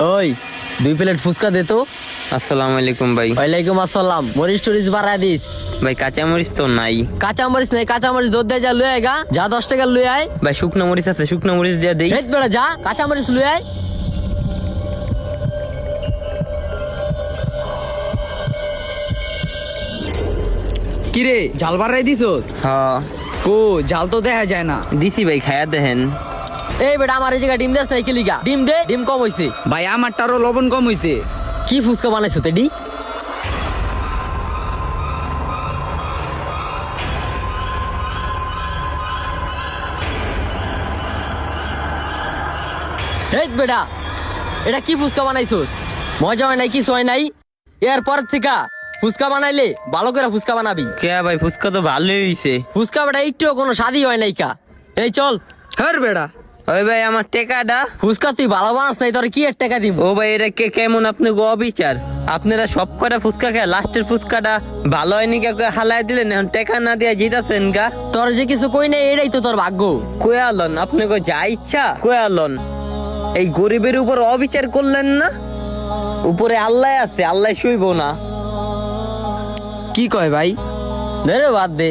ওই 2 প্লেট ফুচকা দে তো। আসসালামু আলাইকুম ভাই। ওয়ালাইকুম আসসালাম। মরিচ টরিচ বাড়াই দিস। ভাই কাঁচা মরিচ তো নাই। কাঁচা মরিচ নাই, কাঁচা মরিচ দুধ দিয়ে যা লুই আয় গা, যা 10 টাকা লুই আয়। ভাই শুকনো মরিচ আছে, শুকনো মরিচ দিয়ে দেই। হেট বেড়া যা কাঁচা মরিচ লুই আয়। কিরে ঝাল বাড়াই দিছস? হ্যাঁ কো ঝাল তো দেখা যায় না। দিছি ভাই, খায়া দেখেন। এই বেটা আমার এই জায়গা ডিম দেস নাই কিলিগা? ডিম দে, ডিম কম হইছে। ভাই আমারটারও লবণ কম হইছে। কি ফুচকা বানাইছো তেডি? হেট বেটা, এটা কি ফুচকা বানাইছোস? মজা হয় নাই, কিছু হয় নাই। এরপর থেকে ফুচকা বানাইলে ভালো করে ফুচকা বানাবি। কে ভাই, ফুচকা তো ভালোই হইছে। ফুচকা বেটা একটুও কোনো স্বাদই হয় নাই কা। এই চল। হর বেড়া ওই ভাই আমার টেকাটা। ফুচকা তুই ভালো বানাস নাই, তোর কি 1 টাকা দিব? ও ভাই এটা কেমন আপনি গো অবিচার? আপনারা সব কটা ফুচকা খেয়ে লাস্টের ফুচকাটা ভালো হয়নি কে হালাই দিলেন, এখন টেকা না দিয়ে জিতাছেন গা। তোর যে কিছু কই নাই, এটাই তো তোর ভাগ্য। কয়ে আলন আপনি গো যা ইচ্ছা কয়ে আলন। এই গরিবের উপর অবিচার করলেন না? উপরে আল্লাহ আছে, আল্লাহ শুইব না। কি কয় ভাই? ধরে বাদ দে।